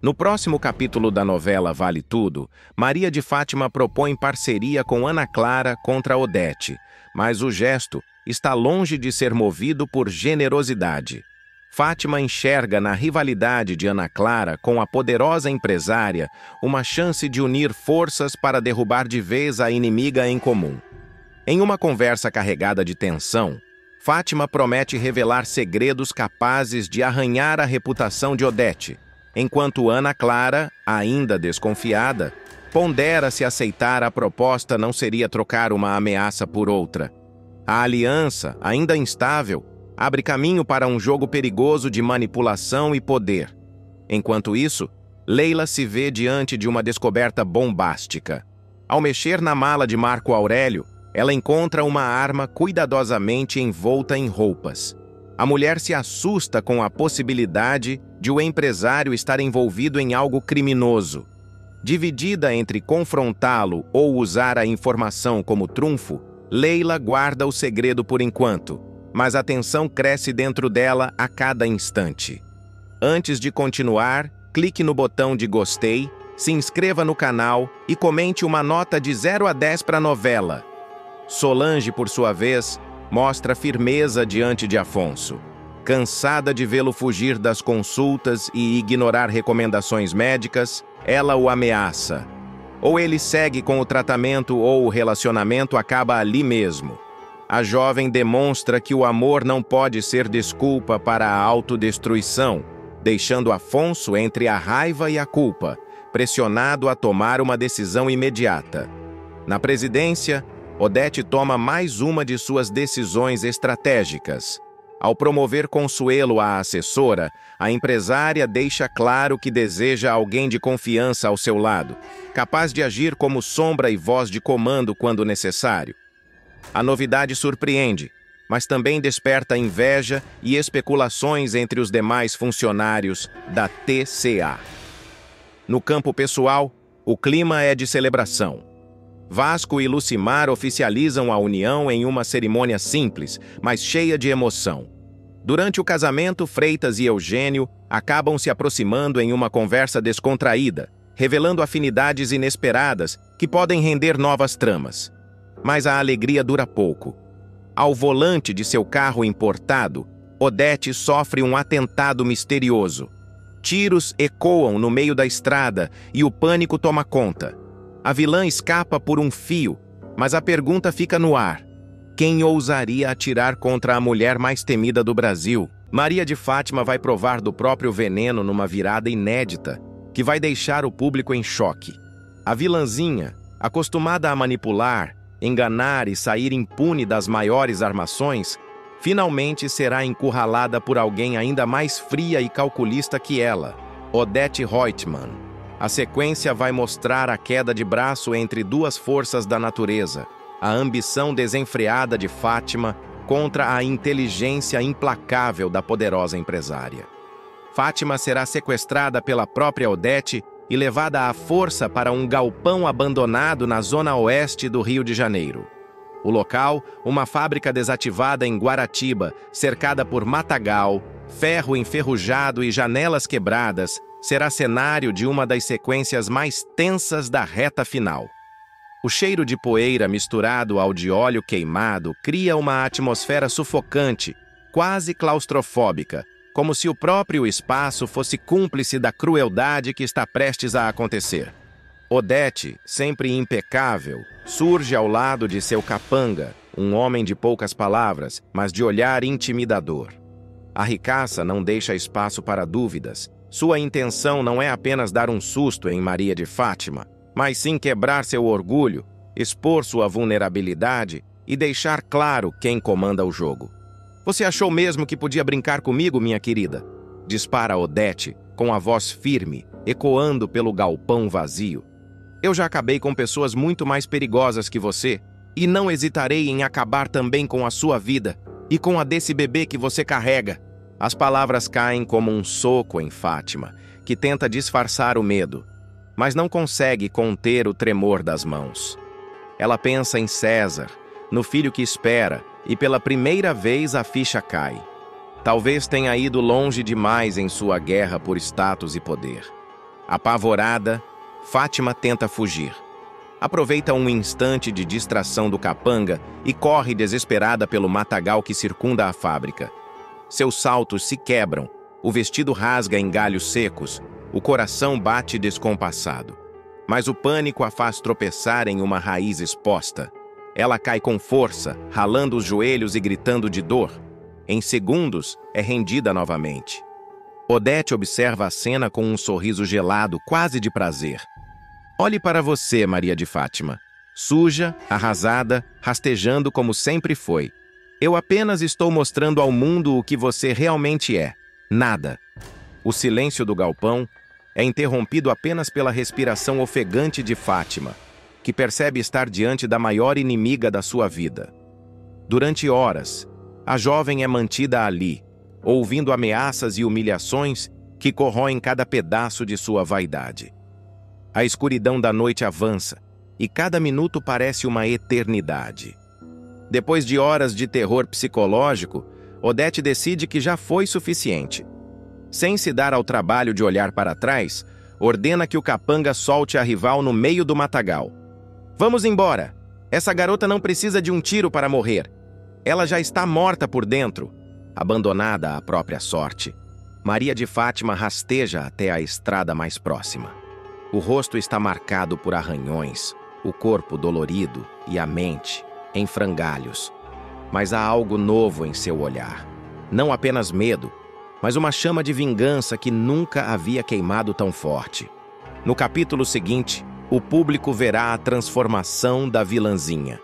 No próximo capítulo da novela Vale Tudo, Maria de Fátima propõe parceria com Ana Clara contra Odete, mas o gesto está longe de ser movido por generosidade. Fátima enxerga na rivalidade de Ana Clara com a poderosa empresária uma chance de unir forças para derrubar de vez a inimiga em comum. Em uma conversa carregada de tensão, Fátima promete revelar segredos capazes de arranhar a reputação de Odete, enquanto Ana Clara, ainda desconfiada, pondera se aceitar a proposta não seria trocar uma ameaça por outra. A aliança, ainda instável, abre caminho para um jogo perigoso de manipulação e poder. Enquanto isso, Leila se vê diante de uma descoberta bombástica. Ao mexer na mala de Marco Aurélio, ela encontra uma arma cuidadosamente envolta em roupas. A mulher se assusta com a possibilidade de o empresário estar envolvido em algo criminoso. Dividida entre confrontá-lo ou usar a informação como trunfo, Leila guarda o segredo por enquanto, mas a tensão cresce dentro dela a cada instante. Antes de continuar, clique no botão de gostei, se inscreva no canal e comente uma nota de 0 a 10 para a novela. Solange, por sua vez, mostra firmeza diante de Afonso. Cansada de vê-lo fugir das consultas e ignorar recomendações médicas, ela o ameaça. Ou ele segue com o tratamento ou o relacionamento acaba ali mesmo. A jovem demonstra que o amor não pode ser desculpa para a autodestruição, deixando Afonso entre a raiva e a culpa, pressionado a tomar uma decisão imediata. Na presidência, Odete toma mais uma de suas decisões estratégicas. Ao promover Consuelo à assessora, a empresária deixa claro que deseja alguém de confiança ao seu lado, capaz de agir como sombra e voz de comando quando necessário. A novidade surpreende, mas também desperta inveja e especulações entre os demais funcionários da TCA. No campo pessoal, o clima é de celebração. Vasco e Lucimar oficializam a união em uma cerimônia simples, mas cheia de emoção. Durante o casamento, Freitas e Eugênio acabam se aproximando em uma conversa descontraída, revelando afinidades inesperadas que podem render novas tramas. Mas a alegria dura pouco. Ao volante de seu carro importado, Odete sofre um atentado misterioso. Tiros ecoam no meio da estrada e o pânico toma conta. A vilã escapa por um fio, mas a pergunta fica no ar. Quem ousaria atirar contra a mulher mais temida do Brasil? Maria de Fátima vai provar do próprio veneno numa virada inédita, que vai deixar o público em choque. A vilãzinha, acostumada a manipular, enganar e sair impune das maiores armações, finalmente será encurralada por alguém ainda mais fria e calculista que ela, Odete Roitman. A sequência vai mostrar a queda de braço entre duas forças da natureza, a ambição desenfreada de Fátima contra a inteligência implacável da poderosa empresária. Fátima será sequestrada pela própria Odete e levada à força para um galpão abandonado na zona oeste do Rio de Janeiro. O local, uma fábrica desativada em Guaratiba, cercada por matagal, ferro enferrujado e janelas quebradas, será cenário de uma das sequências mais tensas da reta final. O cheiro de poeira misturado ao de óleo queimado cria uma atmosfera sufocante, quase claustrofóbica, como se o próprio espaço fosse cúmplice da crueldade que está prestes a acontecer. Odete, sempre impecável, surge ao lado de seu capanga, um homem de poucas palavras, mas de olhar intimidador. A ricaça não deixa espaço para dúvidas. Sua intenção não é apenas dar um susto em Maria de Fátima, mas sim quebrar seu orgulho, expor sua vulnerabilidade e deixar claro quem comanda o jogo. Você achou mesmo que podia brincar comigo, minha querida? Dispara Odete, com a voz firme, ecoando pelo galpão vazio. Eu já acabei com pessoas muito mais perigosas que você, e não hesitarei em acabar também com a sua vida e com a desse bebê que você carrega. As palavras caem como um soco em Fátima, que tenta disfarçar o medo, mas não consegue conter o tremor das mãos. Ela pensa em César, no filho que espera, e pela primeira vez a ficha cai. Talvez tenha ido longe demais em sua guerra por status e poder. Apavorada, Fátima tenta fugir. Aproveita um instante de distração do capanga e corre desesperada pelo matagal que circunda a fábrica. Seus saltos se quebram, o vestido rasga em galhos secos, o coração bate descompassado. Mas o pânico a faz tropeçar em uma raiz exposta. Ela cai com força, ralando os joelhos e gritando de dor. Em segundos, é rendida novamente. Odete observa a cena com um sorriso gelado, quase de prazer. Olhe para você, Maria de Fátima. Suja, arrasada, rastejando como sempre foi. Eu apenas estou mostrando ao mundo o que você realmente é. Nada. O silêncio do galpão é interrompido apenas pela respiração ofegante de Fátima, que percebe estar diante da maior inimiga da sua vida. Durante horas, a jovem é mantida ali, ouvindo ameaças e humilhações que corroem cada pedaço de sua vaidade. A escuridão da noite avança, e cada minuto parece uma eternidade. Depois de horas de terror psicológico, Odete decide que já foi suficiente. Sem se dar ao trabalho de olhar para trás, ordena que o capanga solte a rival no meio do matagal. Vamos embora! Essa garota não precisa de um tiro para morrer. Ela já está morta por dentro, abandonada à própria sorte. Maria de Fátima rasteja até a estrada mais próxima. O rosto está marcado por arranhões, o corpo dolorido e a mente em frangalhos. Mas há algo novo em seu olhar. Não apenas medo, mas uma chama de vingança que nunca havia queimado tão forte. No capítulo seguinte, o público verá a transformação da vilãzinha.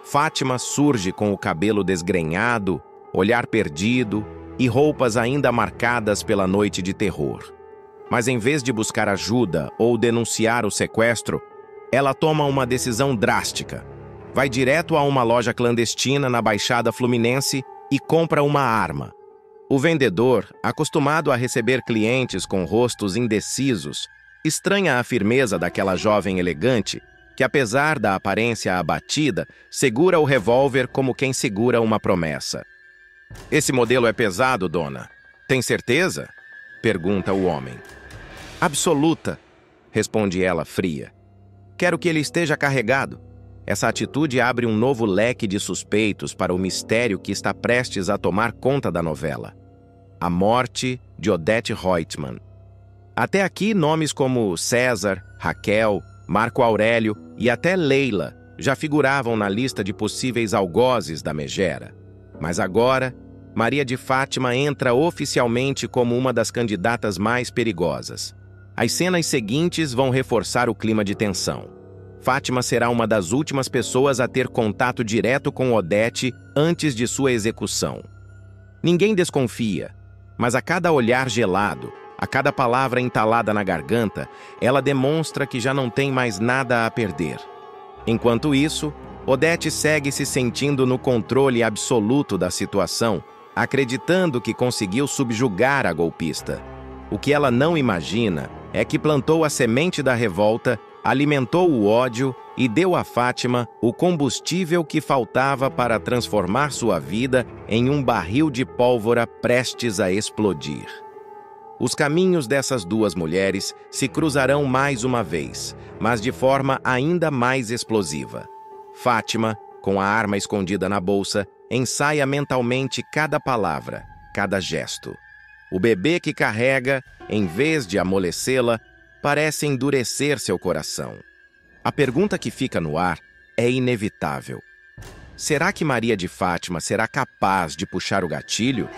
Fátima surge com o cabelo desgrenhado, olhar perdido e roupas ainda marcadas pela noite de terror. Mas em vez de buscar ajuda ou denunciar o sequestro, ela toma uma decisão drástica. Vai direto a uma loja clandestina na Baixada Fluminense e compra uma arma. O vendedor, acostumado a receber clientes com rostos indecisos, estranha a firmeza daquela jovem elegante que, apesar da aparência abatida, segura o revólver como quem segura uma promessa. "Esse modelo é pesado, dona. Tem certeza?" pergunta o homem. "Absoluta", responde ela fria. "Quero que ele esteja carregado." Essa atitude abre um novo leque de suspeitos para o mistério que está prestes a tomar conta da novela. A morte de Odete Roitman. Até aqui, nomes como César, Raquel, Marco Aurélio e até Leila já figuravam na lista de possíveis algozes da megera. Mas agora, Maria de Fátima entra oficialmente como uma das candidatas mais perigosas. As cenas seguintes vão reforçar o clima de tensão. Fátima será uma das últimas pessoas a ter contato direto com Odete antes de sua execução. Ninguém desconfia, mas a cada olhar gelado, a cada palavra entalada na garganta, ela demonstra que já não tem mais nada a perder. Enquanto isso, Odete segue se sentindo no controle absoluto da situação, acreditando que conseguiu subjugar a golpista. O que ela não imagina é que plantou a semente da revolta, alimentou o ódio e deu a Fátima o combustível que faltava para transformar sua vida em um barril de pólvora prestes a explodir. Os caminhos dessas duas mulheres se cruzarão mais uma vez, mas de forma ainda mais explosiva. Fátima, com a arma escondida na bolsa, ensaia mentalmente cada palavra, cada gesto. O bebê que carrega, em vez de amolecê-la, parece endurecer seu coração. A pergunta que fica no ar é inevitável. Será que Maria de Fátima será capaz de puxar o gatilho?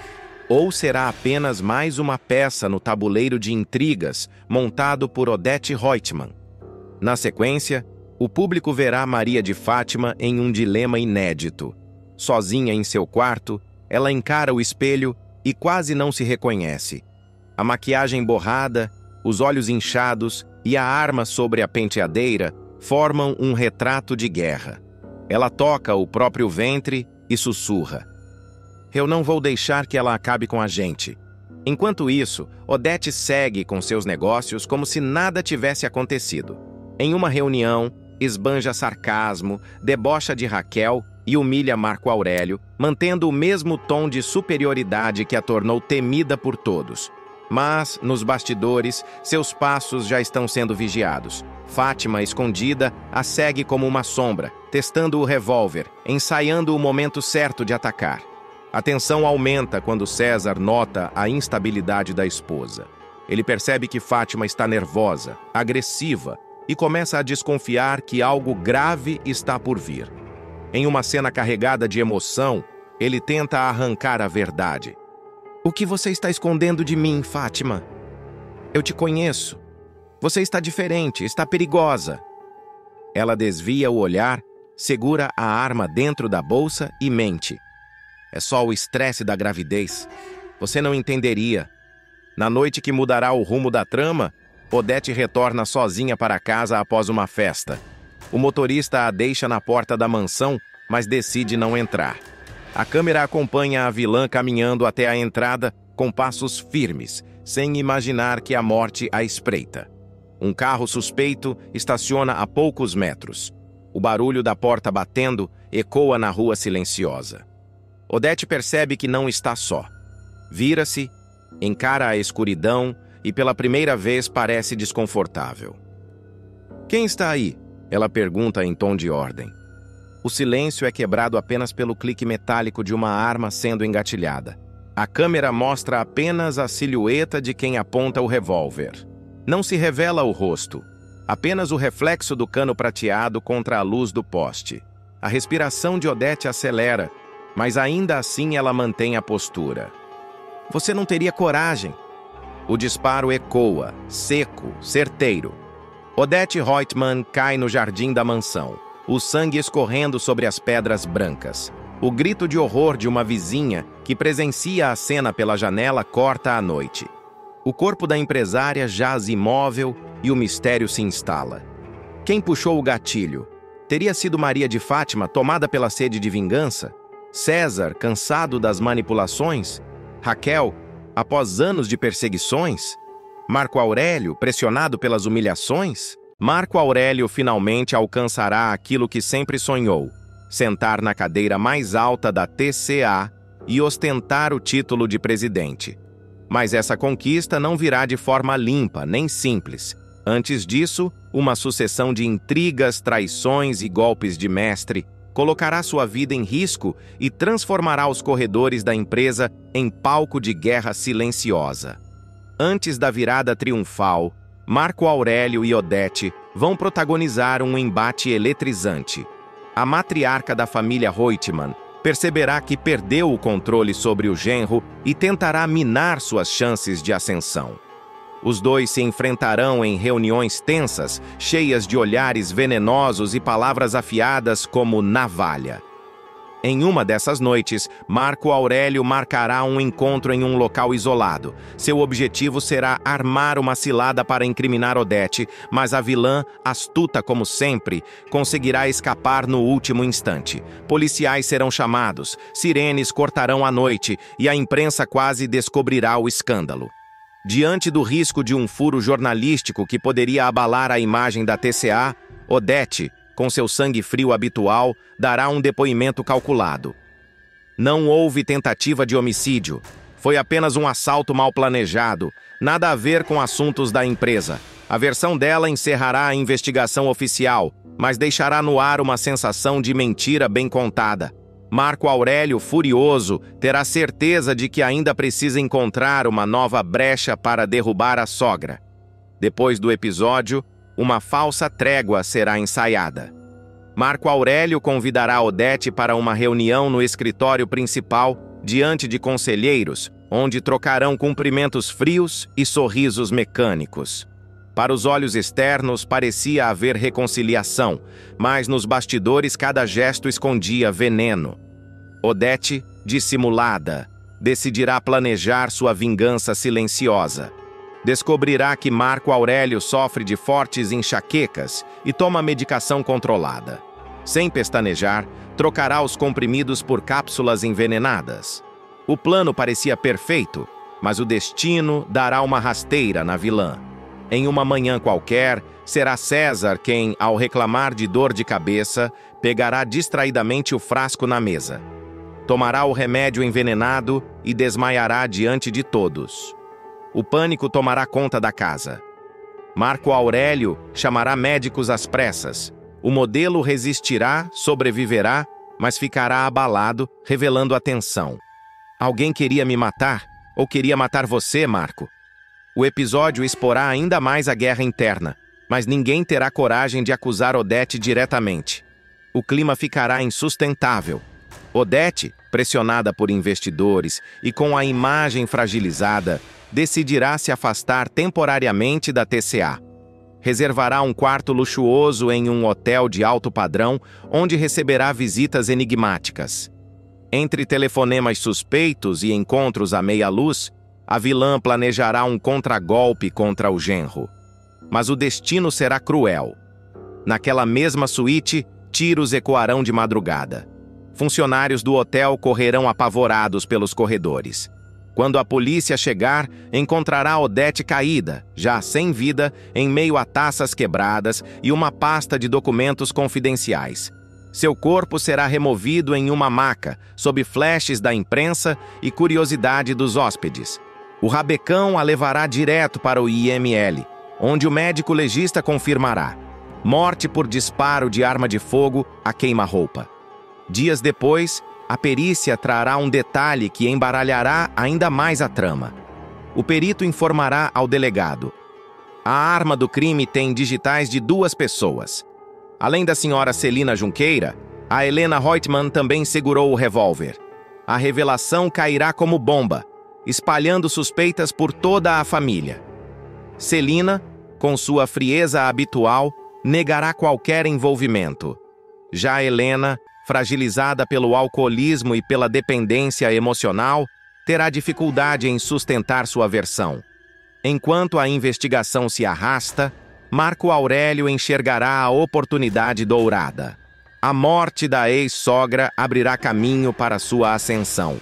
Ou será apenas mais uma peça no tabuleiro de intrigas montado por Odete Roitman? Na sequência, o público verá Maria de Fátima em um dilema inédito. Sozinha em seu quarto, ela encara o espelho e quase não se reconhece. A maquiagem borrada, os olhos inchados e a arma sobre a penteadeira formam um retrato de guerra. Ela toca o próprio ventre e sussurra: "Eu não vou deixar que ela acabe com a gente." Enquanto isso, Odete segue com seus negócios como se nada tivesse acontecido. Em uma reunião, esbanja sarcasmo, debocha de Raquel e humilha Marco Aurélio, mantendo o mesmo tom de superioridade que a tornou temida por todos. Mas, nos bastidores, seus passos já estão sendo vigiados. Fátima, escondida, a segue como uma sombra, testando o revólver, ensaiando o momento certo de atacar. A tensão aumenta quando César nota a instabilidade da esposa. Ele percebe que Fátima está nervosa, agressiva, e começa a desconfiar que algo grave está por vir. Em uma cena carregada de emoção, ele tenta arrancar a verdade. "O que você está escondendo de mim, Fátima? Eu te conheço. Você está diferente, está perigosa." Ela desvia o olhar, segura a arma dentro da bolsa e mente. "É só o estresse da gravidez. Você não entenderia. Na noite que mudará o rumo da trama, Odete retorna sozinha para casa após uma festa. O motorista a deixa na porta da mansão, mas decide não entrar. A câmera acompanha a vilã caminhando até a entrada com passos firmes, sem imaginar que a morte a espreita. Um carro suspeito estaciona a poucos metros. O barulho da porta batendo ecoa na rua silenciosa. Odete percebe que não está só. Vira-se, encara a escuridão e pela primeira vez parece desconfortável. "Quem está aí?" ela pergunta em tom de ordem. O silêncio é quebrado apenas pelo clique metálico de uma arma sendo engatilhada. A câmera mostra apenas a silhueta de quem aponta o revólver. Não se revela o rosto, apenas o reflexo do cano prateado contra a luz do poste. A respiração de Odete acelera, mas ainda assim ela mantém a postura. "Você não teria coragem." O disparo ecoa, seco, certeiro. Odete Reutemann cai no jardim da mansão, o sangue escorrendo sobre as pedras brancas. O grito de horror de uma vizinha que presencia a cena pela janela corta a noite. O corpo da empresária jaz imóvel e o mistério se instala. Quem puxou o gatilho? Teria sido Maria de Fátima, tomada pela sede de vingança? César, cansado das manipulações? Raquel, após anos de perseguições? Marco Aurélio, pressionado pelas humilhações? Marco Aurélio finalmente alcançará aquilo que sempre sonhou: sentar na cadeira mais alta da TCA e ostentar o título de presidente. Mas essa conquista não virá de forma limpa, nem simples. Antes disso, uma sucessão de intrigas, traições e golpes de mestre colocará sua vida em risco e transformará os corredores da empresa em palco de guerra silenciosa. Antes da virada triunfal, Marco Aurélio e Odete vão protagonizar um embate eletrizante. A matriarca da família Reutemann perceberá que perdeu o controle sobre o genro e tentará minar suas chances de ascensão. Os dois se enfrentarão em reuniões tensas, cheias de olhares venenosos e palavras afiadas como navalha. Em uma dessas noites, Marco Aurélio marcará um encontro em um local isolado. Seu objetivo será armar uma cilada para incriminar Odete, mas a vilã, astuta como sempre, conseguirá escapar no último instante. Policiais serão chamados, sirenes cortarão a noite e a imprensa quase descobrirá o escândalo. Diante do risco de um furo jornalístico que poderia abalar a imagem da TCA, Odete, com seu sangue frio habitual, dará um depoimento calculado. Não houve tentativa de homicídio. Foi apenas um assalto mal planejado, nada a ver com assuntos da empresa. A versão dela encerrará a investigação oficial, mas deixará no ar uma sensação de mentira bem contada. Marco Aurélio, furioso, terá certeza de que ainda precisa encontrar uma nova brecha para derrubar a sogra. Depois do episódio, uma falsa trégua será ensaiada. Marco Aurélio convidará Odete para uma reunião no escritório principal, diante de conselheiros, onde trocarão cumprimentos frios e sorrisos mecânicos. Para os olhos externos, parecia haver reconciliação, mas nos bastidores cada gesto escondia veneno. Odete, dissimulada, decidirá planejar sua vingança silenciosa. Descobrirá que Marco Aurélio sofre de fortes enxaquecas e toma medicação controlada. Sem pestanejar, trocará os comprimidos por cápsulas envenenadas. O plano parecia perfeito, mas o destino dará uma rasteira na vilã. Em uma manhã qualquer, será César quem, ao reclamar de dor de cabeça, pegará distraidamente o frasco na mesa. Tomará o remédio envenenado e desmaiará diante de todos. o pânico tomará conta da casa. Marco Aurélio chamará médicos às pressas. O modelo resistirá, sobreviverá, mas ficará abalado, revelando a tensão. Alguém queria me matar? Ou queria matar você, Marco? O episódio exporá ainda mais a guerra interna, mas ninguém terá coragem de acusar Odete diretamente. O clima ficará insustentável. Odete, pressionada por investidores e com a imagem fragilizada, decidirá se afastar temporariamente da TCA. Reservará um quarto luxuoso em um hotel de alto padrão, onde receberá visitas enigmáticas. Entre telefonemas suspeitos e encontros à meia-luz, a vilã planejará um contragolpe contra o genro. Mas o destino será cruel. Naquela mesma suíte, tiros ecoarão de madrugada. Funcionários do hotel correrão apavorados pelos corredores. Quando a polícia chegar, encontrará Odete caída, já sem vida, em meio a taças quebradas e uma pasta de documentos confidenciais. Seu corpo será removido em uma maca, sob flashes da imprensa e curiosidade dos hóspedes. O rabecão a levará direto para o IML, onde o médico legista confirmará: morte por disparo de arma de fogo a queima-roupa. Dias depois, a perícia trará um detalhe que embaralhará ainda mais a trama. O perito informará ao delegado: a arma do crime tem digitais de 2 pessoas. Além da senhora Celina Junqueira, a Helena Reutemann também segurou o revólver. A revelação cairá como bomba, espalhando suspeitas por toda a família. Celina, com sua frieza habitual, negará qualquer envolvimento. Já Helena, fragilizada pelo alcoolismo e pela dependência emocional, terá dificuldade em sustentar sua versão. Enquanto a investigação se arrasta, Marco Aurélio enxergará a oportunidade dourada. A morte da ex-sogra abrirá caminho para sua ascensão.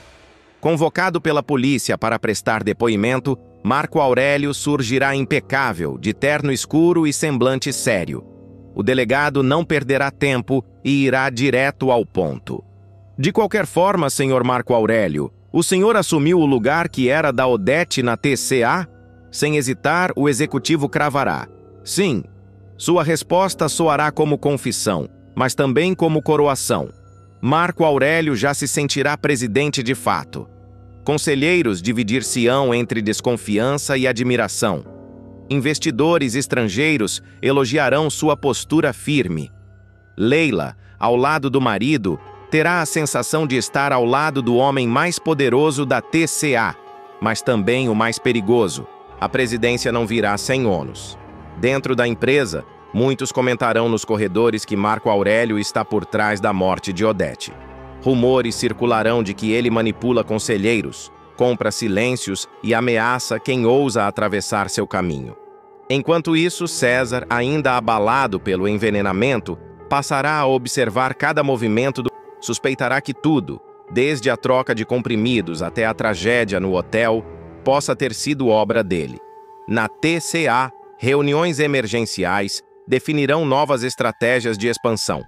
Convocado pela polícia para prestar depoimento, Marco Aurélio surgirá impecável, de terno escuro e semblante sério. O delegado não perderá tempo e irá direto ao ponto. De qualquer forma, senhor Marco Aurélio, o senhor assumiu o lugar que era da Odete na TCA? Sem hesitar, o executivo cravará: sim. Sua resposta soará como confissão, mas também como coroação. Marco Aurélio já se sentirá presidente de fato. Conselheiros dividir-se-ão entre desconfiança e admiração. Investidores estrangeiros elogiarão sua postura firme. Leila, ao lado do marido, terá a sensação de estar ao lado do homem mais poderoso da TCA, mas também o mais perigoso. A presidência não virá sem ônus. Dentro da empresa, muitos comentarão nos corredores que Marco Aurélio está por trás da morte de Odete. Rumores circularão de que ele manipula conselheiros, compra silêncios e ameaça quem ousa atravessar seu caminho. Enquanto isso, César, ainda abalado pelo envenenamento, passará a observar cada movimento do... Suspeitará que tudo, desde a troca de comprimidos até a tragédia no hotel, possa ter sido obra dele. Na TCA, reuniões emergenciais definirão novas estratégias de expansão.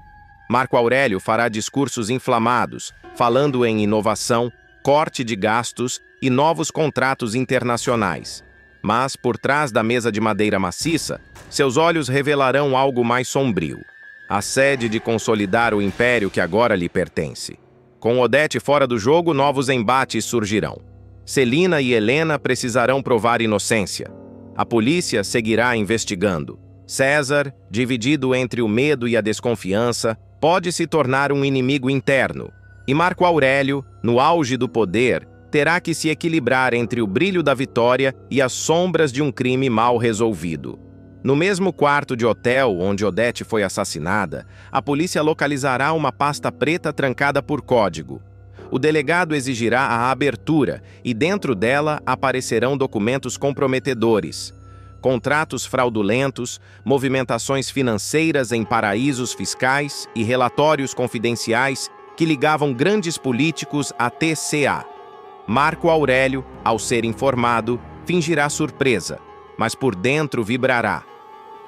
Marco Aurélio fará discursos inflamados, falando em inovação, corte de gastos e novos contratos internacionais. Mas, por trás da mesa de madeira maciça, seus olhos revelarão algo mais sombrio: a sede de consolidar o império que agora lhe pertence. Com Odete fora do jogo, novos embates surgirão. Celina e Helena precisarão provar inocência. A polícia seguirá investigando. César, dividido entre o medo e a desconfiança, pode se tornar um inimigo interno. E Marco Aurélio, no auge do poder, terá que se equilibrar entre o brilho da vitória e as sombras de um crime mal resolvido. No mesmo quarto de hotel onde Odete foi assassinada, a polícia localizará uma pasta preta trancada por código. O delegado exigirá a abertura e dentro dela aparecerão documentos comprometedores, contratos fraudulentos, movimentações financeiras em paraísos fiscais e relatórios confidenciais que ligavam grandes políticos à TCA. Marco Aurélio, ao ser informado, fingirá surpresa, mas por dentro vibrará.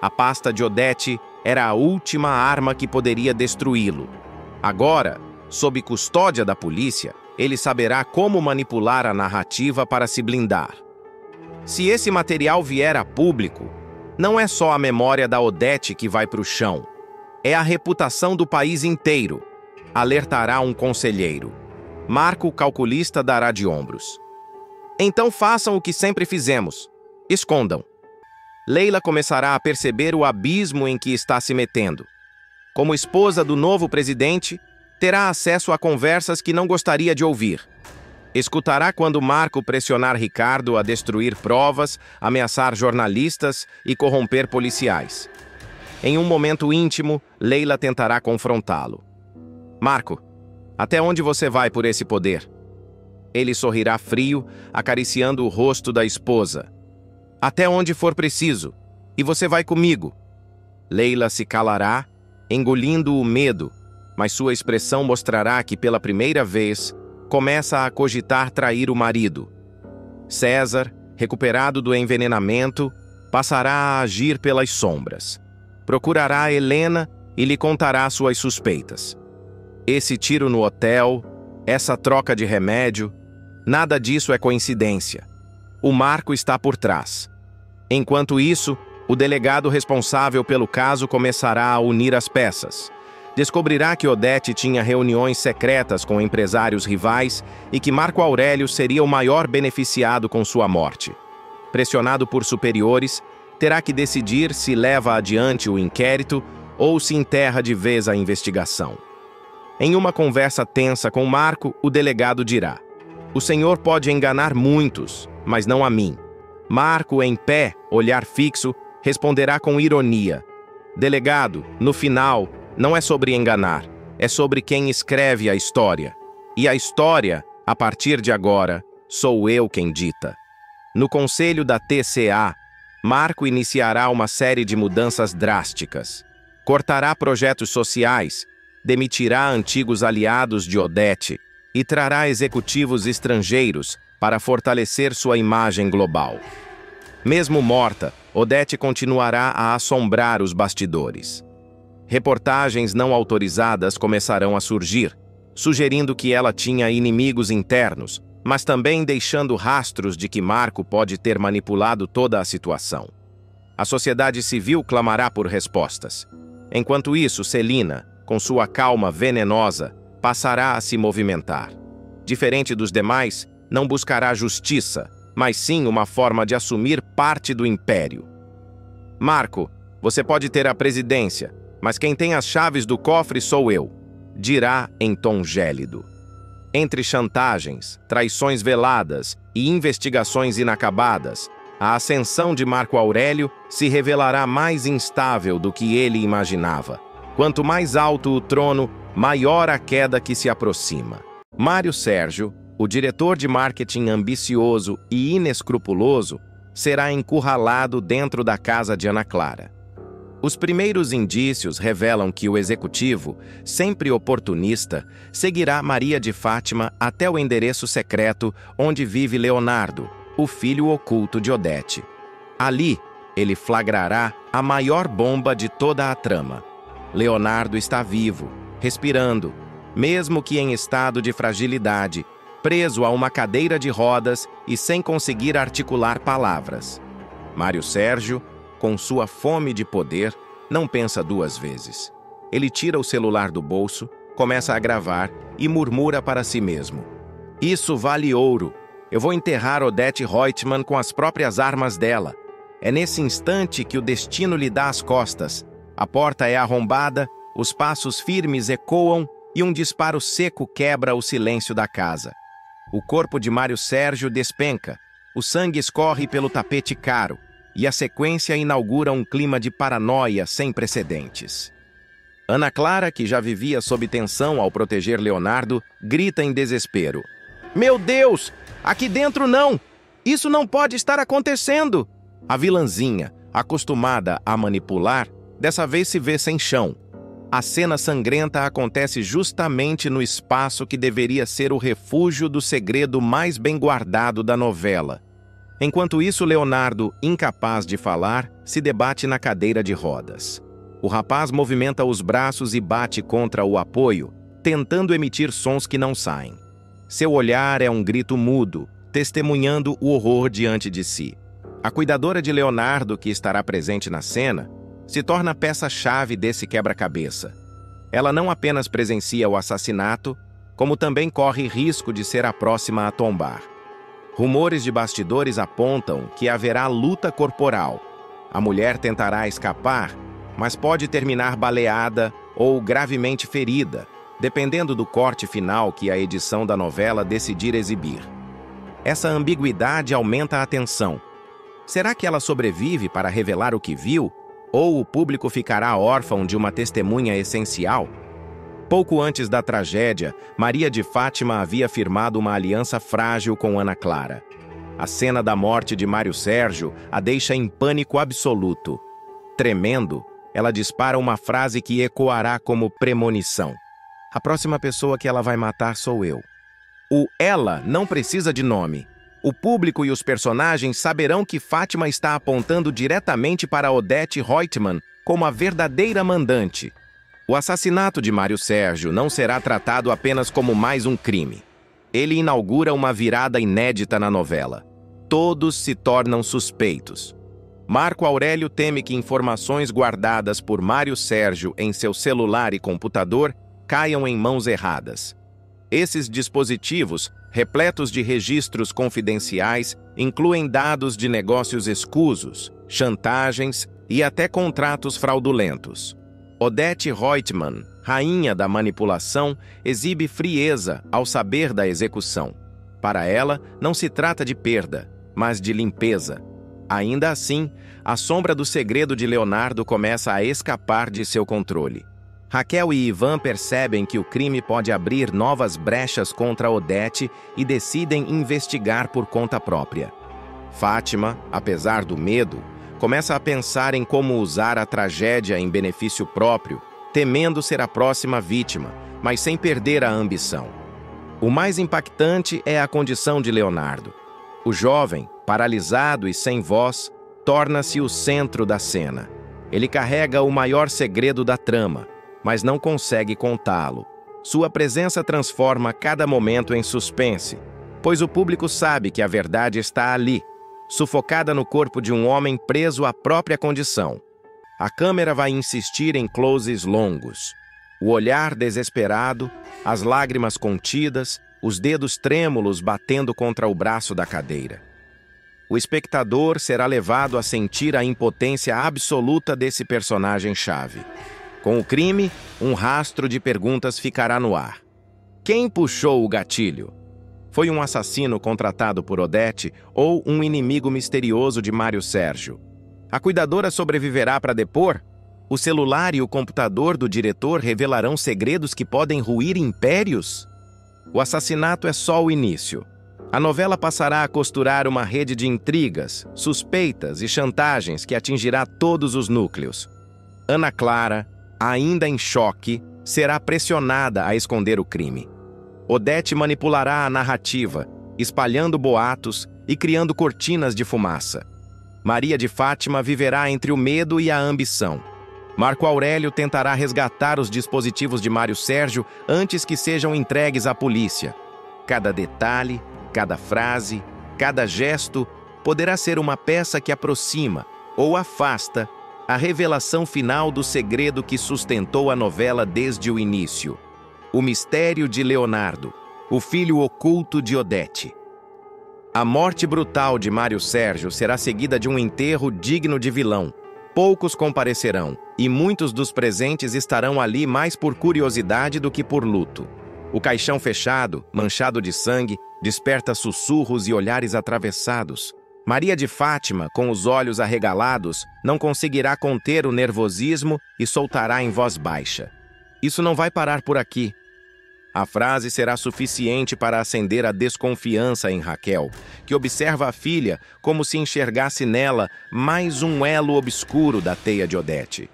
A pasta de Odete era a última arma que poderia destruí-lo. Agora, sob custódia da polícia, ele saberá como manipular a narrativa para se blindar. Se esse material vier a público, não é só a memória da Odete que vai para o chão. É a reputação do país inteiro, alertará um conselheiro. Marco, calculista, dará de ombros. Então façam o que sempre fizemos. Escondam. Leila começará a perceber o abismo em que está se metendo. Como esposa do novo presidente, terá acesso a conversas que não gostaria de ouvir. Escutará quando Marco pressionar Ricardo a destruir provas, ameaçar jornalistas e corromper policiais. Em um momento íntimo, Leila tentará confrontá-lo. Marco, até onde você vai por esse poder? Ele sorrirá frio, acariciando o rosto da esposa. Até onde for preciso. E você vai comigo. Leila se calará, engolindo o medo, mas sua expressão mostrará que, pela primeira vez, começa a cogitar trair o marido. César, recuperado do envenenamento, passará a agir pelas sombras. Procurará Helena e lhe contará suas suspeitas. Esse tiro no hotel, essa troca de remédio, nada disso é coincidência. O Marco está por trás. Enquanto isso, o delegado responsável pelo caso começará a unir as peças. Descobrirá que Odete tinha reuniões secretas com empresários rivais e que Marco Aurélio seria o maior beneficiado com sua morte. Pressionado por superiores, terá que decidir se leva adiante o inquérito ou se enterra de vez a investigação. Em uma conversa tensa com Marco, o delegado dirá: "O senhor pode enganar muitos, mas não a mim." Marco, em pé, olhar fixo, responderá com ironia: "Delegado, no final, não é sobre enganar, é sobre quem escreve a história. E a história, a partir de agora, sou eu quem dita." No conselho da TCA, Marco iniciará uma série de mudanças drásticas. Cortará projetos sociais, demitirá antigos aliados de Odete e trará executivos estrangeiros para fortalecer sua imagem global. Mesmo morta, Odete continuará a assombrar os bastidores. Reportagens não autorizadas começarão a surgir, sugerindo que ela tinha inimigos internos, mas também deixando rastros de que Marco pode ter manipulado toda a situação. A sociedade civil clamará por respostas. Enquanto isso, Celina, com sua calma venenosa, passará a se movimentar. Diferente dos demais, não buscará justiça, mas sim uma forma de assumir parte do império. Marco, você pode ter a presidência, mas quem tem as chaves do cofre sou eu, dirá em tom gélido. Entre chantagens, traições veladas e investigações inacabadas, a ascensão de Marco Aurélio se revelará mais instável do que ele imaginava. Quanto mais alto o trono, maior a queda que se aproxima. Mário Sérgio, o diretor de marketing ambicioso e inescrupuloso, será encurralado dentro da casa de Ana Clara. Os primeiros indícios revelam que o executivo, sempre oportunista, seguirá Maria de Fátima até o endereço secreto onde vive Leonardo, o filho oculto de Odete. Ali, ele flagrará a maior bomba de toda a trama. Leonardo está vivo, respirando, mesmo que em estado de fragilidade, preso a uma cadeira de rodas e sem conseguir articular palavras. Mário Sérgio, com sua fome de poder, não pensa duas vezes. Ele tira o celular do bolso, começa a gravar e murmura para si mesmo: "Isso vale ouro. Eu vou enterrar Odete Reutemann com as próprias armas dela." É nesse instante que o destino lhe dá as costas. A porta é arrombada, os passos firmes ecoam e um disparo seco quebra o silêncio da casa. O corpo de Mário Sérgio despenca, o sangue escorre pelo tapete caro, e a sequência inaugura um clima de paranoia sem precedentes. Ana Clara, que já vivia sob tensão ao proteger Leonardo, grita em desespero: "Meu Deus! Aqui dentro não! Isso não pode estar acontecendo!" A vilãzinha, acostumada a manipular, dessa vez se vê sem chão. A cena sangrenta acontece justamente no espaço que deveria ser o refúgio do segredo mais bem guardado da novela. Enquanto isso, Leonardo, incapaz de falar, se debate na cadeira de rodas. O rapaz movimenta os braços e bate contra o apoio, tentando emitir sons que não saem. Seu olhar é um grito mudo, testemunhando o horror diante de si. A cuidadora de Leonardo, que estará presente na cena, se torna peça-chave desse quebra-cabeça. Ela não apenas presencia o assassinato, como também corre risco de ser a próxima a tombar. Rumores de bastidores apontam que haverá luta corporal. A mulher tentará escapar, mas pode terminar baleada ou gravemente ferida, dependendo do corte final que a edição da novela decidir exibir. Essa ambiguidade aumenta a tensão. Será que ela sobrevive para revelar o que viu? Ou o público ficará órfão de uma testemunha essencial? Pouco antes da tragédia, Maria de Fátima havia firmado uma aliança frágil com Ana Clara. A cena da morte de Mário Sérgio a deixa em pânico absoluto. Tremendo, ela dispara uma frase que ecoará como premonição. A próxima pessoa que ela vai matar sou eu. O ela não precisa de nome. O público e os personagens saberão que Fátima está apontando diretamente para Odete Reutemann como a verdadeira mandante. O assassinato de Mário Sérgio não será tratado apenas como mais um crime. Ele inaugura uma virada inédita na novela. Todos se tornam suspeitos. Marco Aurélio teme que informações guardadas por Mário Sérgio em seu celular e computador caiam em mãos erradas. Esses dispositivos, repletos de registros confidenciais, incluem dados de negócios escusos, chantagens e até contratos fraudulentos. Odete Reutemann, rainha da manipulação, exibe frieza ao saber da execução. Para ela, não se trata de perda, mas de limpeza. Ainda assim, a sombra do segredo de Leonardo começa a escapar de seu controle. Raquel e Ivan percebem que o crime pode abrir novas brechas contra Odete e decidem investigar por conta própria. Fátima, apesar do medo, começa a pensar em como usar a tragédia em benefício próprio, temendo ser a próxima vítima, mas sem perder a ambição. O mais impactante é a condição de Leonardo. O jovem, paralisado e sem voz, torna-se o centro da cena. Ele carrega o maior segredo da trama, mas não consegue contá-lo. Sua presença transforma cada momento em suspense, pois o público sabe que a verdade está ali, sufocada no corpo de um homem preso à própria condição. A câmera vai insistir em closes longos. O olhar desesperado, as lágrimas contidas, os dedos trêmulos batendo contra o braço da cadeira. O espectador será levado a sentir a impotência absoluta desse personagem-chave. Com o crime, um rastro de perguntas ficará no ar. Quem puxou o gatilho? Foi um assassino contratado por Odete ou um inimigo misterioso de Mário Sérgio? A cuidadora sobreviverá para depor? O celular e o computador do diretor revelarão segredos que podem ruir impérios? O assassinato é só o início. A novela passará a costurar uma rede de intrigas, suspeitas e chantagens que atingirá todos os núcleos. Ana Clara, ainda em choque, será pressionada a esconder o crime. Odete manipulará a narrativa, espalhando boatos e criando cortinas de fumaça. Maria de Fátima viverá entre o medo e a ambição. Marco Aurélio tentará resgatar os dispositivos de Mário Sérgio antes que sejam entregues à polícia. Cada detalhe, cada frase, cada gesto poderá ser uma peça que aproxima ou afasta a revelação final do segredo que sustentou a novela desde o início. O mistério de Leonardo, o filho oculto de Odete. A morte brutal de Mário Sérgio será seguida de um enterro digno de vilão. Poucos comparecerão, e muitos dos presentes estarão ali mais por curiosidade do que por luto. O caixão fechado, manchado de sangue, desperta sussurros e olhares atravessados. Maria de Fátima, com os olhos arregalados, não conseguirá conter o nervosismo e soltará em voz baixa: "Isso não vai parar por aqui." A frase será suficiente para acender a desconfiança em Raquel, que observa a filha como se enxergasse nela mais um elo obscuro da teia de Odete.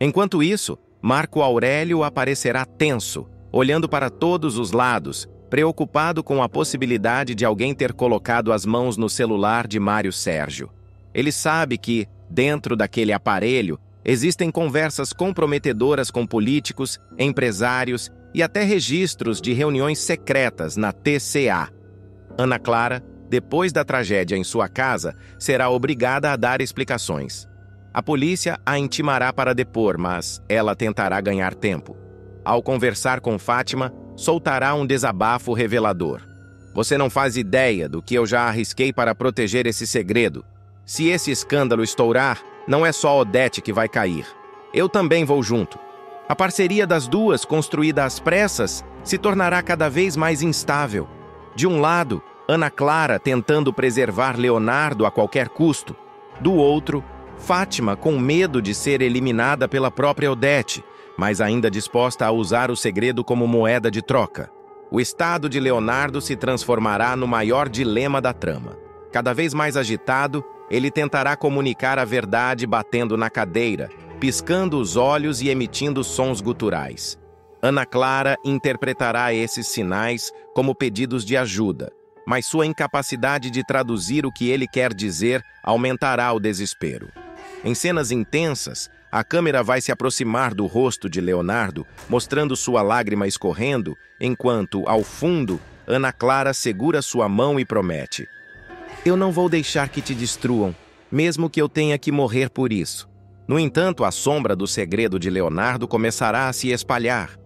Enquanto isso, Marco Aurélio aparecerá tenso, olhando para todos os lados, preocupado com a possibilidade de alguém ter colocado as mãos no celular de Mário Sérgio. Ele sabe que, dentro daquele aparelho, existem conversas comprometedoras com políticos, empresários e até registros de reuniões secretas na TCA. Ana Clara, depois da tragédia em sua casa, será obrigada a dar explicações. A polícia a intimará para depor, mas ela tentará ganhar tempo. Ao conversar com Fátima, soltará um desabafo revelador. Você não faz ideia do que eu já arrisquei para proteger esse segredo. Se esse escândalo estourar, não é só Odete que vai cair. Eu também vou junto. A parceria das duas, construída às pressas, se tornará cada vez mais instável. De um lado, Ana Clara tentando preservar Leonardo a qualquer custo. Do outro, Fátima com medo de ser eliminada pela própria Odete, mas ainda disposta a usar o segredo como moeda de troca. O estado de Leonardo se transformará no maior dilema da trama. Cada vez mais agitado, ele tentará comunicar a verdade batendo na cadeira, piscando os olhos e emitindo sons guturais. Ana Clara interpretará esses sinais como pedidos de ajuda, mas sua incapacidade de traduzir o que ele quer dizer aumentará o desespero. Em cenas intensas, a câmera vai se aproximar do rosto de Leonardo, mostrando sua lágrima escorrendo, enquanto, ao fundo, Ana Clara segura sua mão e promete: "Eu não vou deixar que te destruam, mesmo que eu tenha que morrer por isso." No entanto, a sombra do segredo de Leonardo começará a se espalhar.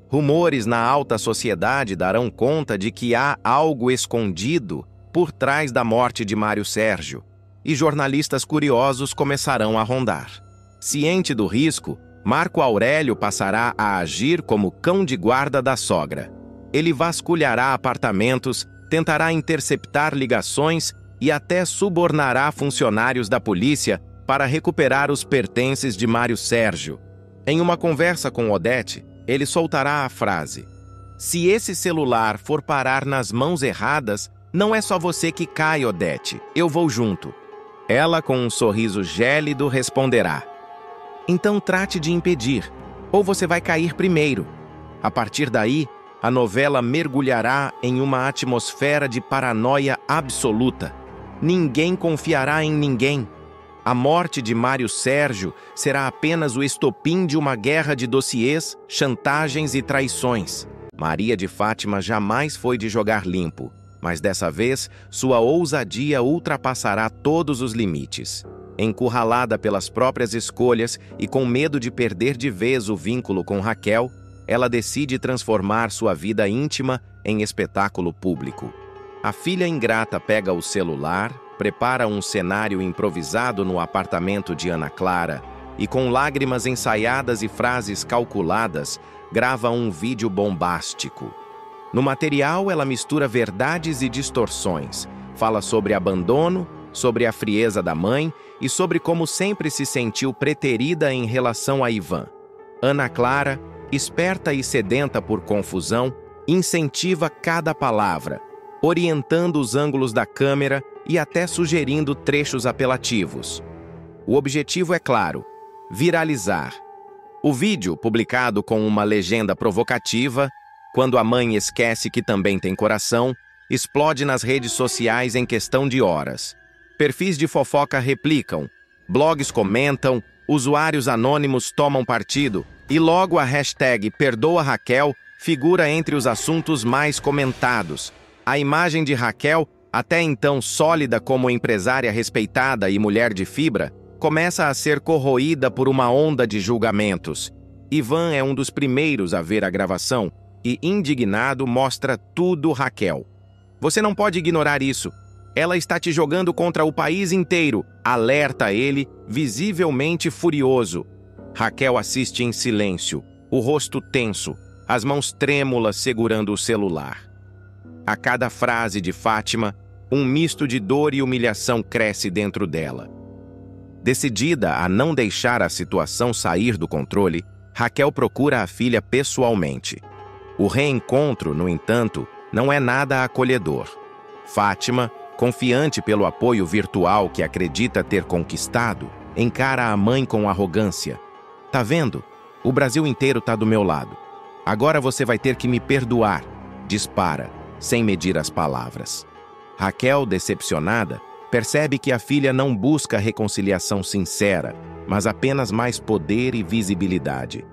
Rumores na alta sociedade darão conta de que há algo escondido por trás da morte de Mário Sérgio, e jornalistas curiosos começarão a rondar. Ciente do risco, Marco Aurélio passará a agir como cão de guarda da sogra. Ele vasculhará apartamentos, tentará interceptar ligações e até subornará funcionários da polícia para recuperar os pertences de Mário Sérgio. Em uma conversa com Odete, ele soltará a frase: "Se esse celular for parar nas mãos erradas, não é só você que cai, Odete, eu vou junto." Ela, com um sorriso gélido, responderá: "Então trate de impedir, ou você vai cair primeiro." A partir daí, a novela mergulhará em uma atmosfera de paranoia absoluta. Ninguém confiará em ninguém. A morte de Mário Sérgio será apenas o estopim de uma guerra de dossiês, chantagens e traições. Maria de Fátima jamais foi de jogar limpo, mas dessa vez sua ousadia ultrapassará todos os limites. Encurralada pelas próprias escolhas e com medo de perder de vez o vínculo com Raquel, ela decide transformar sua vida íntima em espetáculo público. A filha ingrata pega o celular, prepara um cenário improvisado no apartamento de Ana Clara e, com lágrimas ensaiadas e frases calculadas, grava um vídeo bombástico. No material, ela mistura verdades e distorções, fala sobre abandono, sobre a frieza da mãe e sobre como sempre se sentiu preterida em relação a Ivan. Ana Clara, esperta e sedenta por confusão, incentiva cada palavra, orientando os ângulos da câmera e até sugerindo trechos apelativos. O objetivo é claro: viralizar. O vídeo, publicado com uma legenda provocativa, "Quando a mãe esquece que também tem coração", explode nas redes sociais em questão de horas. Perfis de fofoca replicam, blogs comentam, usuários anônimos tomam partido e logo a hashtag Perdoa Raquel figura entre os assuntos mais comentados. A imagem de Raquel, até então sólida como empresária respeitada e mulher de fibra, começa a ser corroída por uma onda de julgamentos. Ivan é um dos primeiros a ver a gravação e, indignado, mostra tudo Raquel. "Você não pode ignorar isso. Ela está te jogando contra o país inteiro", alerta ele, visivelmente furioso. Raquel assiste em silêncio, o rosto tenso, as mãos trêmulas segurando o celular. A cada frase de Fátima, um misto de dor e humilhação cresce dentro dela. Decidida a não deixar a situação sair do controle, Raquel procura a filha pessoalmente. O reencontro, no entanto, não é nada acolhedor. Fátima, confiante pelo apoio virtual que acredita ter conquistado, encara a mãe com arrogância. "Tá vendo? O Brasil inteiro tá do meu lado. Agora você vai ter que me perdoar", dispara, sem medir as palavras. Raquel, decepcionada, percebe que a filha não busca reconciliação sincera, mas apenas mais poder e visibilidade.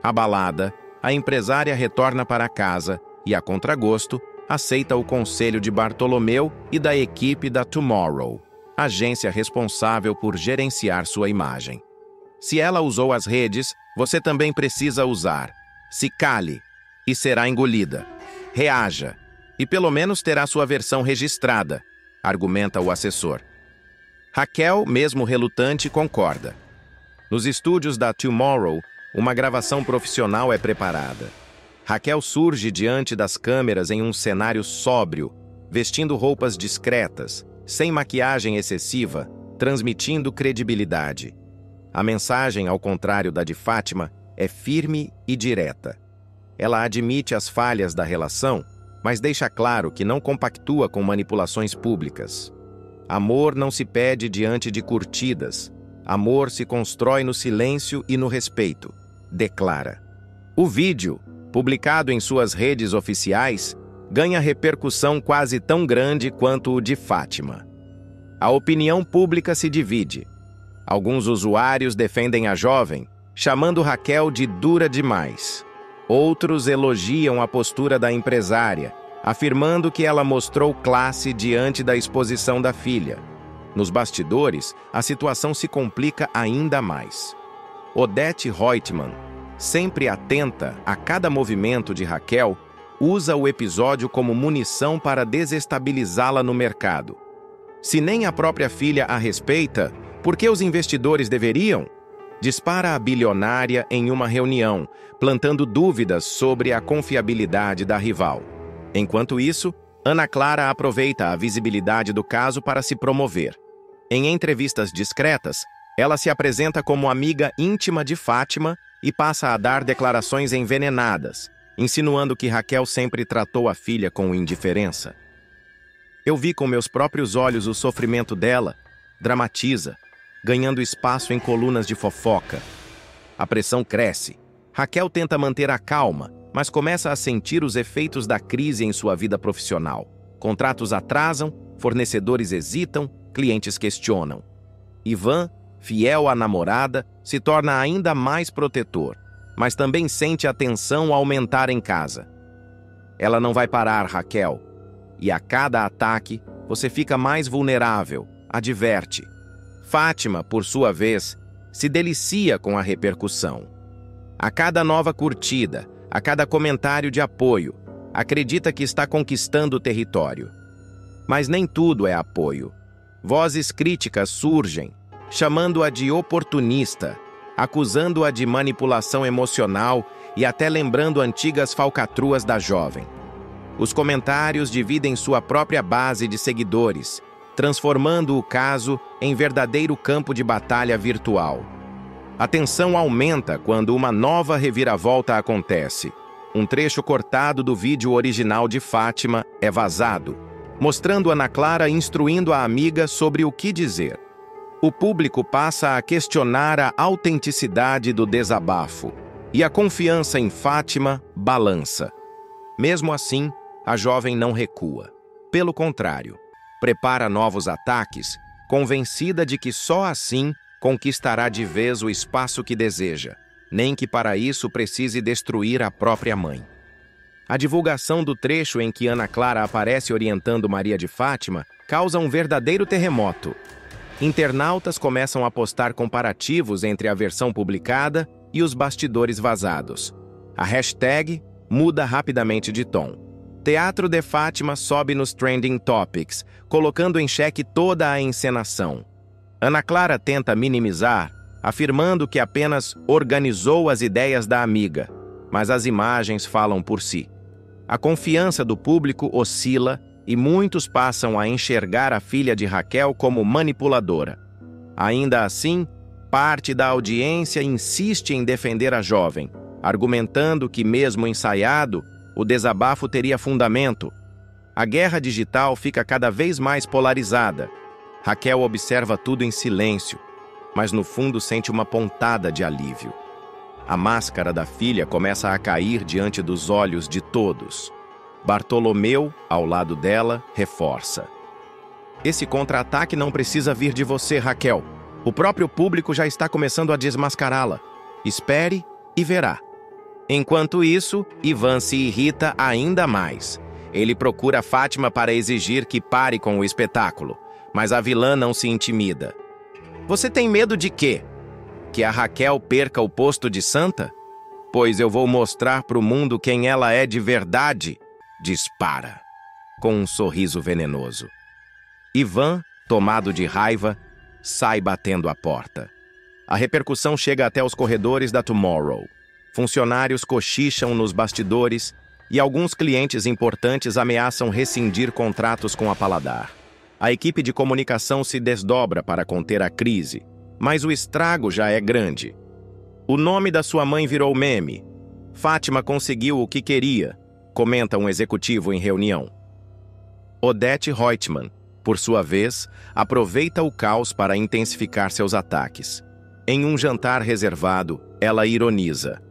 Abalada, a empresária retorna para casa e, a contragosto, aceita o conselho de Bartolomeu e da equipe da Tomorrow, agência responsável por gerenciar sua imagem. Se ela usou as redes, você também precisa usar. Se cale e será engolida. Reaja e pelo menos terá sua versão registrada, argumenta o assessor. Raquel, mesmo relutante, concorda. Nos estúdios da Tomorrow, uma gravação profissional é preparada. Raquel surge diante das câmeras em um cenário sóbrio, vestindo roupas discretas, sem maquiagem excessiva, transmitindo credibilidade. A mensagem, ao contrário da de Fátima, é firme e direta. Ela admite as falhas da relação, mas deixa claro que não compactua com manipulações públicas. Amor não se pede diante de curtidas. Amor se constrói no silêncio e no respeito, declara. O vídeo, publicado em suas redes oficiais, ganha repercussão quase tão grande quanto o de Fátima. A opinião pública se divide. Alguns usuários defendem a jovem, chamando Raquel de dura demais. Outros elogiam a postura da empresária, afirmando que ela mostrou classe diante da exposição da filha. Nos bastidores, a situação se complica ainda mais. Odete Reutemann, sempre atenta a cada movimento de Raquel, usa o episódio como munição para desestabilizá-la no mercado. Se nem a própria filha a respeita, por que os investidores deveriam? Dispara a bilionária em uma reunião, plantando dúvidas sobre a confiabilidade da rival. Enquanto isso, Ana Clara aproveita a visibilidade do caso para se promover. Em entrevistas discretas, ela se apresenta como amiga íntima de Fátima e passa a dar declarações envenenadas, insinuando que Raquel sempre tratou a filha com indiferença. Eu vi com meus próprios olhos o sofrimento dela, dramatiza, ganhando espaço em colunas de fofoca. A pressão cresce. Raquel tenta manter a calma, mas começa a sentir os efeitos da crise em sua vida profissional. Contratos atrasam, fornecedores hesitam, clientes questionam. Ivan, fiel à namorada, se torna ainda mais protetor, mas também sente a tensão aumentar em casa. Ela não vai parar, Raquel, e a cada ataque você fica mais vulnerável, adverte. Fátima, por sua vez, se delicia com a repercussão. A cada nova curtida, a cada comentário de apoio, acredita que está conquistando o território. Mas nem tudo é apoio. Vozes críticas surgem, chamando-a de oportunista, acusando-a de manipulação emocional e até lembrando antigas falcatruas da jovem. Os comentários dividem sua própria base de seguidores, transformando o caso em verdadeiro campo de batalha virtual. A tensão aumenta quando uma nova reviravolta acontece. Um trecho cortado do vídeo original de Fátima é vazado, mostrando Ana Clara instruindo a amiga sobre o que dizer. O público passa a questionar a autenticidade do desabafo, e a confiança em Fátima balança. Mesmo assim, a jovem não recua. Pelo contrário, prepara novos ataques, convencida de que só assim conquistará de vez o espaço que deseja, nem que para isso precise destruir a própria mãe. A divulgação do trecho em que Ana Clara aparece orientando Maria de Fátima causa um verdadeiro terremoto. Internautas começam a postar comparativos entre a versão publicada e os bastidores vazados. A hashtag muda rapidamente de tom. Teatro de Fátima sobe nos Trending Topics, colocando em xeque toda a encenação. Ana Clara tenta minimizar, afirmando que apenas organizou as ideias da amiga, mas as imagens falam por si. A confiança do público oscila e muitos passam a enxergar a filha de Raquel como manipuladora. Ainda assim, parte da audiência insiste em defender a jovem, argumentando que, mesmo ensaiado, o desabafo teria fundamento. A guerra digital fica cada vez mais polarizada. Raquel observa tudo em silêncio, mas no fundo sente uma pontada de alívio. A máscara da filha começa a cair diante dos olhos de todos. Bartolomeu, ao lado dela, reforça. Esse contra-ataque não precisa vir de você, Raquel. O próprio público já está começando a desmascará-la. Espere e verá. Enquanto isso, Ivan se irrita ainda mais. Ele procura Fátima para exigir que pare com o espetáculo, mas a vilã não se intimida. Você tem medo de quê? Que a Raquel perca o posto de santa? Pois eu vou mostrar para o mundo quem ela é de verdade, dispara, com um sorriso venenoso. Ivan, tomado de raiva, sai batendo a porta. A repercussão chega até os corredores da Tomorrow. Funcionários cochicham nos bastidores e alguns clientes importantes ameaçam rescindir contratos com a Paladar. A equipe de comunicação se desdobra para conter a crise, mas o estrago já é grande. O nome da sua mãe virou meme. Fátima conseguiu o que queria, comenta um executivo em reunião. Odete Reutemann, por sua vez, aproveita o caos para intensificar seus ataques. Em um jantar reservado, ela ironiza.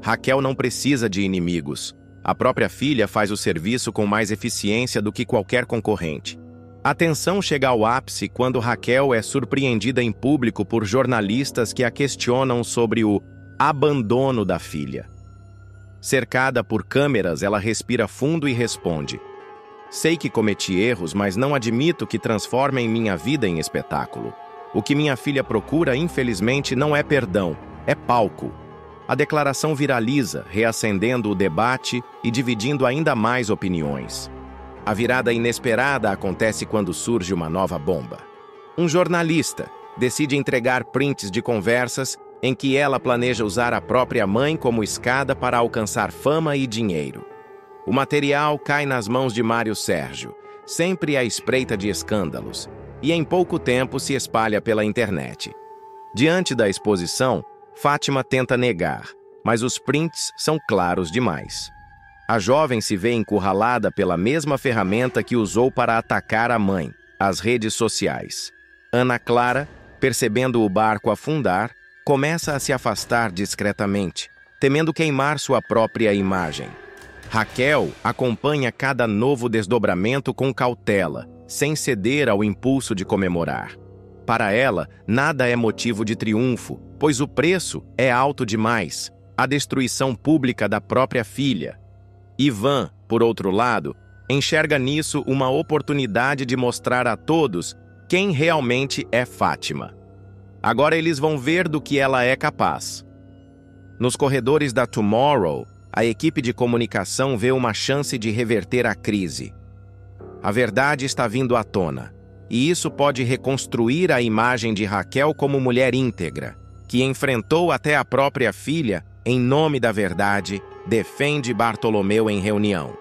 Raquel não precisa de inimigos. A própria filha faz o serviço com mais eficiência do que qualquer concorrente. A tensão chega ao ápice quando Raquel é surpreendida em público por jornalistas que a questionam sobre o abandono da filha. Cercada por câmeras, ela respira fundo e responde: sei que cometi erros, mas não admito que transformem minha vida em espetáculo. O que minha filha procura, infelizmente, não é perdão, é palco. A declaração viraliza, reacendendo o debate e dividindo ainda mais opiniões. A virada inesperada acontece quando surge uma nova bomba. Um jornalista decide entregar prints de conversas em que ela planeja usar a própria mãe como escada para alcançar fama e dinheiro. O material cai nas mãos de Mário Sérgio, sempre à espreita de escândalos, e em pouco tempo se espalha pela internet. Diante da exposição, Fátima tenta negar, mas os prints são claros demais. A jovem se vê encurralada pela mesma ferramenta que usou para atacar a mãe, as redes sociais. Ana Clara, percebendo o barco afundar, começa a se afastar discretamente, temendo queimar sua própria imagem. Raquel acompanha cada novo desdobramento com cautela, sem ceder ao impulso de comemorar. Para ela, nada é motivo de triunfo, pois o preço é alto demais, a destruição pública da própria filha. Ivan, por outro lado, enxerga nisso uma oportunidade de mostrar a todos quem realmente é Fátima. Agora eles vão ver do que ela é capaz. Nos corredores da Tomorrow, a equipe de comunicação vê uma chance de reverter a crise. A verdade está vindo à tona, e isso pode reconstruir a imagem de Raquel como mulher íntegra, que enfrentou até a própria filha em nome da verdade, defende Bartolomeu em reunião.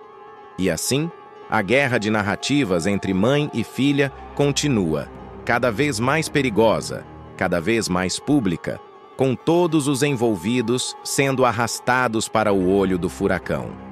E assim, a guerra de narrativas entre mãe e filha continua, cada vez mais perigosa, cada vez mais pública, com todos os envolvidos sendo arrastados para o olho do furacão.